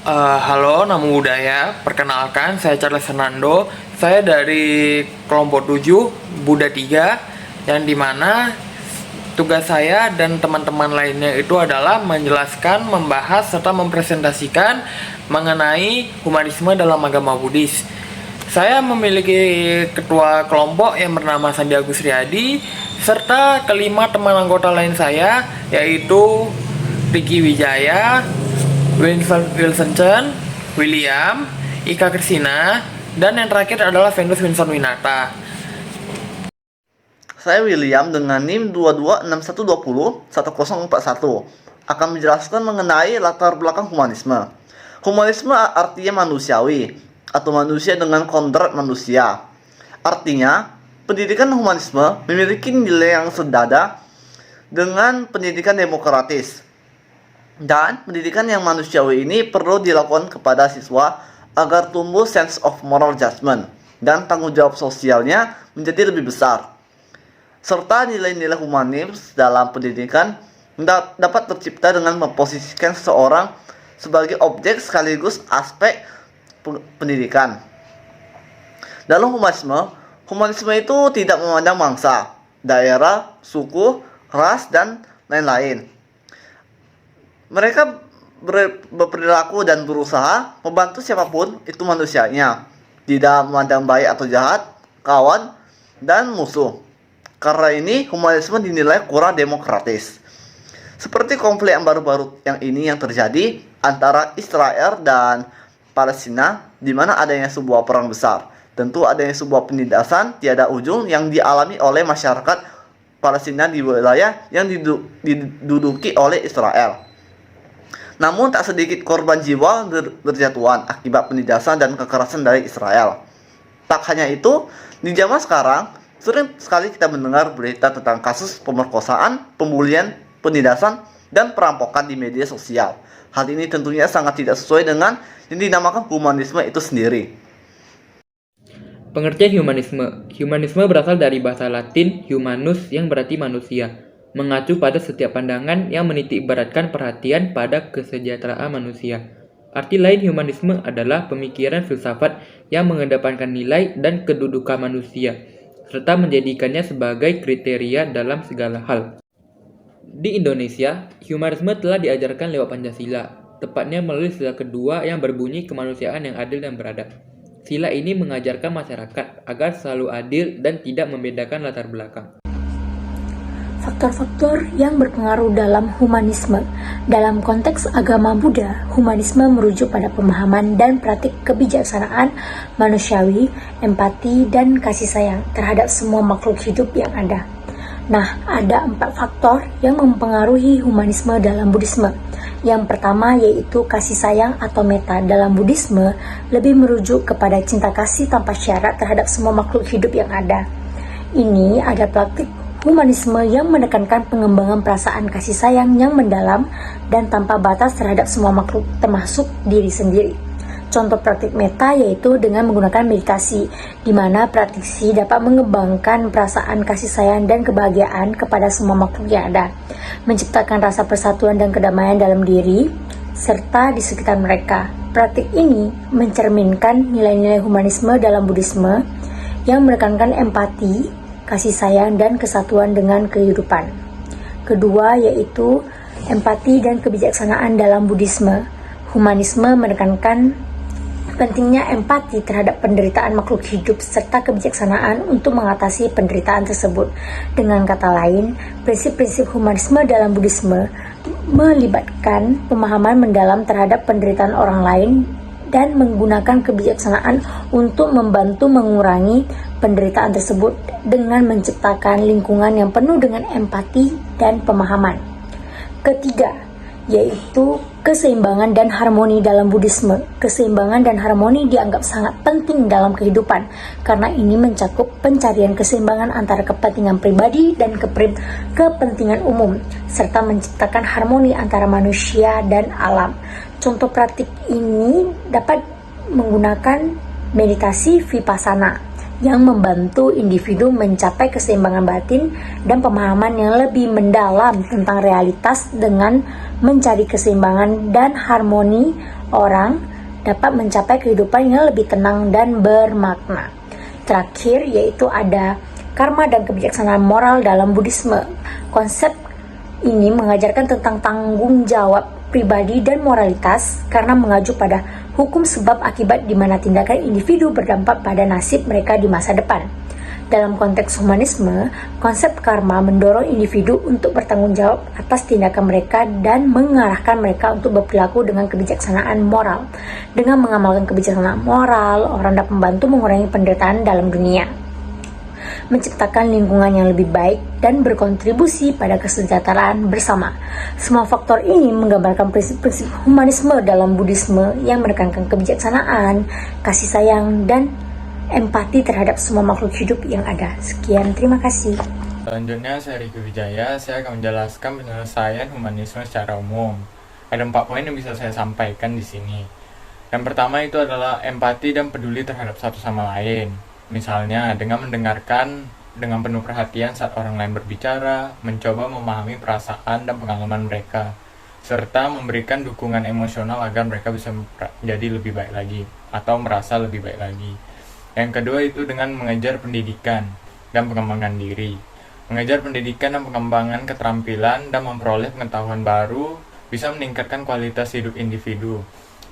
Halo, Namo Buddhaya. Perkenalkan, saya Charles Fernando. Saya dari kelompok 7, Buddha 3, yang dimana tugas saya dan teman-teman lainnya itu adalah menjelaskan, membahas, serta mempresentasikan mengenai humanisme dalam agama Buddhis. Saya memiliki ketua kelompok yang bernama Sandi Agus Riyadi, serta kelima teman anggota lain saya, yaitu Ricky Wijaya, Wilson Chen, William, Ika Krisina, dan yang terakhir adalah Venus Winson Winata. Saya William dengan NIM 2261201041 akan menjelaskan mengenai latar belakang humanisme. Humanisme artinya manusiawi atau manusia dengan kodrat manusia. Artinya, pendidikan humanisme memiliki nilai yang senada dengan pendidikan demokratis. Dan pendidikan yang manusiawi ini perlu dilakukan kepada siswa agar tumbuh sense of moral judgment dan tanggung jawab sosialnya menjadi lebih besar. Serta nilai-nilai humanis dalam pendidikan dapat tercipta dengan memposisikan seseorang sebagai objek sekaligus aspek pendidikan. Dalam humanisme itu tidak memandang bangsa, daerah, suku, ras, dan lain-lain. Mereka berperilaku dan berusaha membantu siapapun itu manusianya, tidak memandang baik atau jahat, kawan, dan musuh. Karena ini, humanisme dinilai kurang demokratis. Seperti konflik yang baru-baru yang terjadi antara Israel dan Palestina, di mana adanya sebuah perang besar. Tentu adanya sebuah penindasan tiada ujung yang dialami oleh masyarakat Palestina di wilayah yang diduduki oleh Israel. Namun tak sedikit korban jiwa berjatuhan akibat penindasan dan kekerasan dari Israel. Tak hanya itu, di zaman sekarang sering sekali kita mendengar berita tentang kasus pemerkosaan, pembulian, penindasan, dan perampokan di media sosial. Hal ini tentunya sangat tidak sesuai dengan yang dinamakan humanisme itu sendiri. Pengertian humanisme. Humanisme berasal dari bahasa Latin humanus yang berarti manusia, mengacu pada setiap pandangan yang menitik beratkan perhatian pada kesejahteraan manusia. Arti lain humanisme adalah pemikiran filsafat yang mengedepankan nilai dan kedudukan manusia, serta menjadikannya sebagai kriteria dalam segala hal. Di Indonesia, humanisme telah diajarkan lewat Pancasila, tepatnya melalui sila kedua yang berbunyi kemanusiaan yang adil dan beradab. Sila ini mengajarkan masyarakat agar selalu adil dan tidak membedakan latar belakang. Faktor-faktor yang berpengaruh dalam humanisme. Dalam konteks agama Buddha, humanisme merujuk pada pemahaman dan praktik kebijaksanaan manusiawi, empati, dan kasih sayang terhadap semua makhluk hidup yang ada. Nah, ada 4 faktor yang mempengaruhi humanisme dalam Buddhisme. Yang pertama yaitu kasih sayang atau metta. Dalam Buddhisme lebih merujuk kepada cinta kasih tanpa syarat terhadap semua makhluk hidup yang ada. Ini ada praktik humanisme yang menekankan pengembangan perasaan kasih sayang yang mendalam dan tanpa batas terhadap semua makhluk, termasuk diri sendiri. Contoh praktik metta yaitu dengan menggunakan meditasi, di mana praktisi dapat mengembangkan perasaan kasih sayang dan kebahagiaan kepada semua makhluk yang ada, menciptakan rasa persatuan dan kedamaian dalam diri, serta di sekitar mereka. Praktik ini mencerminkan nilai-nilai humanisme dalam Buddhisme yang menekankan empati, kasih sayang, dan kesatuan dengan kehidupan. Kedua yaitu empati dan kebijaksanaan dalam Buddhisme. Humanisme menekankan pentingnya empati terhadap penderitaan makhluk hidup serta kebijaksanaan untuk mengatasi penderitaan tersebut. Dengan kata lain, prinsip-prinsip humanisme dalam Buddhisme melibatkan pemahaman mendalam terhadap penderitaan orang lain dan menggunakan kebijaksanaan untuk membantu mengurangi penderitaan tersebut dengan menciptakan lingkungan yang penuh dengan empati dan pemahaman. Ketiga, yaitu keseimbangan dan harmoni dalam Buddhisme. Keseimbangan dan harmoni dianggap sangat penting dalam kehidupan karena ini mencakup pencarian keseimbangan antara kepentingan pribadi dan kepentingan umum, serta menciptakan harmoni antara manusia dan alam. Contoh praktik ini dapat menggunakan meditasi vipassana, yang membantu individu mencapai keseimbangan batin dan pemahaman yang lebih mendalam tentang realitas. Dengan mencari keseimbangan dan harmoni, orang dapat mencapai kehidupan yang lebih tenang dan bermakna. Terakhir, yaitu ada karma dan kebijaksanaan moral dalam Buddhisme. Konsep ini mengajarkan tentang tanggung jawab pribadi dan moralitas karena mengacu pada hukum sebab akibat di mana tindakan individu berdampak pada nasib mereka di masa depan. Dalam konteks humanisme, konsep karma mendorong individu untuk bertanggung jawab atas tindakan mereka dan mengarahkan mereka untuk berperilaku dengan kebijaksanaan moral. Dengan mengamalkan kebijaksanaan moral, orang dapat membantu mengurangi penderitaan dalam dunia, menciptakan lingkungan yang lebih baik, dan berkontribusi pada kesejahteraan bersama. Semua faktor ini menggambarkan prinsip-prinsip humanisme dalam Buddhisme yang menekankan kebijaksanaan, kasih sayang, dan empati terhadap semua makhluk hidup yang ada. Sekian, terima kasih. Selanjutnya, saya Riki Wijaya. Saya akan menjelaskan penyelesaian humanisme secara umum. Ada 4 poin yang bisa saya sampaikan di sini. Yang pertama itu adalah empati dan peduli terhadap satu sama lain. Misalnya, dengan mendengarkan dengan penuh perhatian saat orang lain berbicara, mencoba memahami perasaan dan pengalaman mereka, serta memberikan dukungan emosional agar mereka bisa menjadi lebih baik lagi, atau merasa lebih baik lagi. Yang kedua itu dengan mengejar pendidikan dan pengembangan diri. Mengejar pendidikan dan pengembangan keterampilan dan memperoleh pengetahuan baru bisa meningkatkan kualitas hidup individu,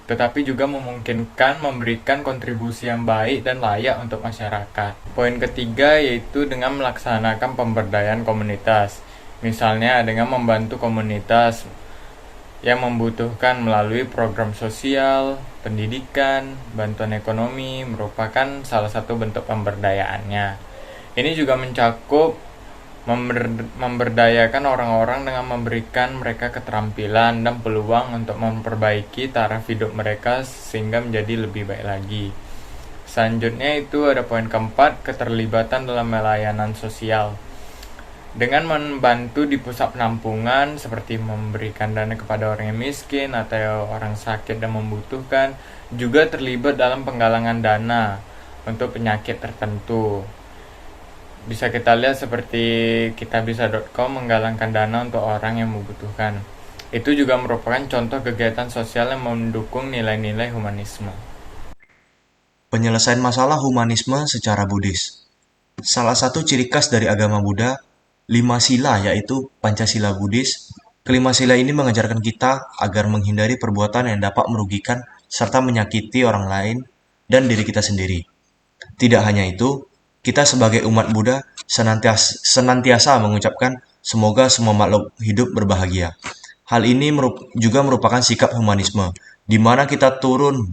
tetapi juga memungkinkan memberikan kontribusi yang baik dan layak untuk masyarakat. Poin ketiga yaitu dengan melaksanakan pemberdayaan komunitas. Misalnya dengan membantu komunitas yang membutuhkan melalui program sosial, pendidikan, bantuan ekonomi merupakan salah satu bentuk pemberdayaannya. Ini juga mencakup memberdayakan orang-orang dengan memberikan mereka keterampilan dan peluang untuk memperbaiki taraf hidup mereka sehingga menjadi lebih baik lagi. Selanjutnya itu ada poin keempat, keterlibatan dalam pelayanan sosial. Dengan membantu di pusat penampungan seperti memberikan dana kepada orang yang miskin atau orang sakit dan membutuhkan, juga terlibat dalam penggalangan dana untuk penyakit tertentu. Bisa kita lihat seperti kitabisa.com menggalangkan dana untuk orang yang membutuhkan. Itu juga merupakan contoh kegiatan sosial yang mendukung nilai-nilai humanisme. Penyelesaian masalah humanisme secara Buddhis. Salah satu ciri khas dari agama Buddha, 5 sila yaitu Pancasila Buddhis. Kelima sila ini mengajarkan kita agar menghindari perbuatan yang dapat merugikan serta menyakiti orang lain dan diri kita sendiri. Tidak hanya itu, kita sebagai umat Buddha senantiasa mengucapkan semoga semua makhluk hidup berbahagia. Hal ini juga merupakan sikap humanisme, di mana kita turun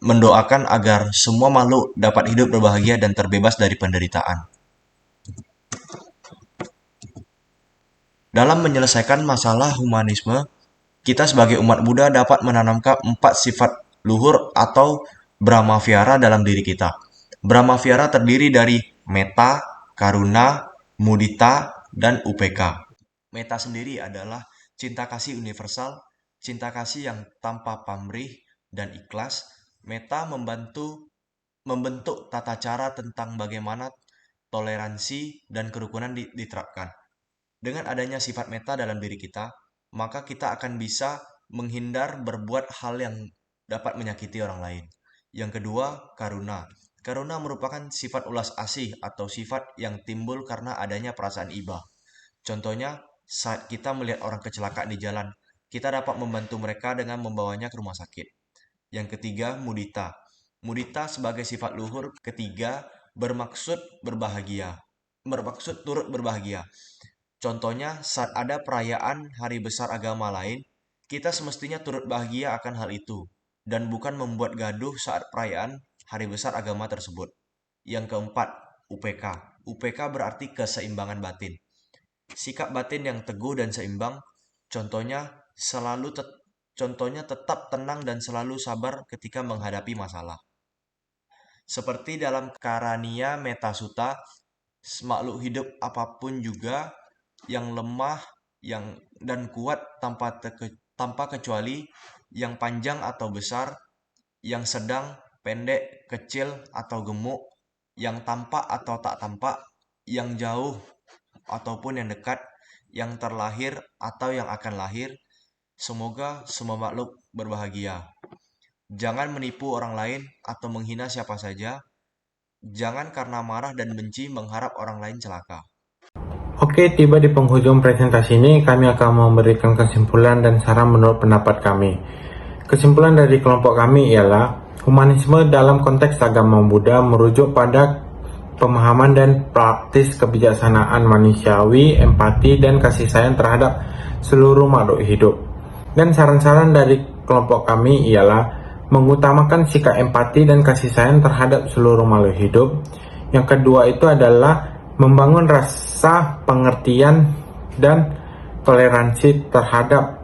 mendoakan agar semua makhluk dapat hidup berbahagia dan terbebas dari penderitaan. Dalam menyelesaikan masalah humanisme, kita sebagai umat Buddha dapat menanamkan 4 sifat luhur atau Brahmavihara dalam diri kita. Brahmavihara terdiri dari metta, karuna, mudita, dan upeka. Metta sendiri adalah cinta kasih universal, cinta kasih yang tanpa pamrih dan ikhlas. Metta membentuk tata cara tentang bagaimana toleransi dan kerukunan diterapkan. Dengan adanya sifat metta dalam diri kita, maka kita akan bisa menghindar berbuat hal yang dapat menyakiti orang lain. Yang kedua, karuna. Karuna merupakan sifat ulas asih atau sifat yang timbul karena adanya perasaan iba. Contohnya, saat kita melihat orang kecelakaan di jalan, kita dapat membantu mereka dengan membawanya ke rumah sakit. Yang ketiga, mudita. Mudita sebagai sifat luhur ketiga bermaksud turut berbahagia. Contohnya, saat ada perayaan hari besar agama lain, kita semestinya turut bahagia akan hal itu, dan bukan membuat gaduh saat perayaan hari besar agama tersebut. Yang keempat, UPK. UPK berarti keseimbangan batin. Sikap batin yang teguh dan seimbang, contohnya tetap tenang dan selalu sabar ketika menghadapi masalah. Seperti dalam Karaniya Metta Sutta, makhluk hidup apapun juga yang lemah dan kuat tanpa kecuali, yang panjang atau besar, yang sedang, pendek, kecil, atau gemuk, yang tampak atau tak tampak, yang jauh ataupun yang dekat, yang terlahir atau yang akan lahir. Semoga semua makhluk berbahagia. Jangan menipu orang lain atau menghina siapa saja. Jangan karena marah dan benci mengharap orang lain celaka. Oke, tiba di penghujung presentasi ini, kami akan memberikan kesimpulan dan saran menurut pendapat kami. Kesimpulan dari kelompok kami ialah, humanisme dalam konteks agama Buddha merujuk pada pemahaman dan praktis kebijaksanaan manusiawi, empati, dan kasih sayang terhadap seluruh makhluk hidup. Dan saran-saran dari kelompok kami ialah mengutamakan sikap empati dan kasih sayang terhadap seluruh makhluk hidup. Yang kedua itu adalah membangun rasa pengertian dan toleransi terhadap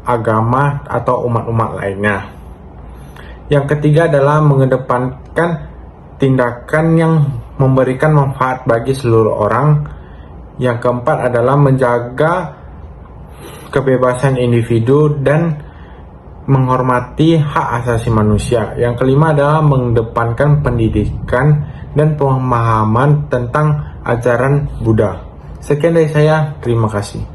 agama atau umat-umat lainnya. Yang ketiga adalah mengedepankan tindakan yang memberikan manfaat bagi seluruh orang. Yang keempat adalah menjaga kebebasan individu dan menghormati hak asasi manusia. Yang kelima adalah mengedepankan pendidikan dan pemahaman tentang ajaran Buddha. Sekian dari saya, terima kasih.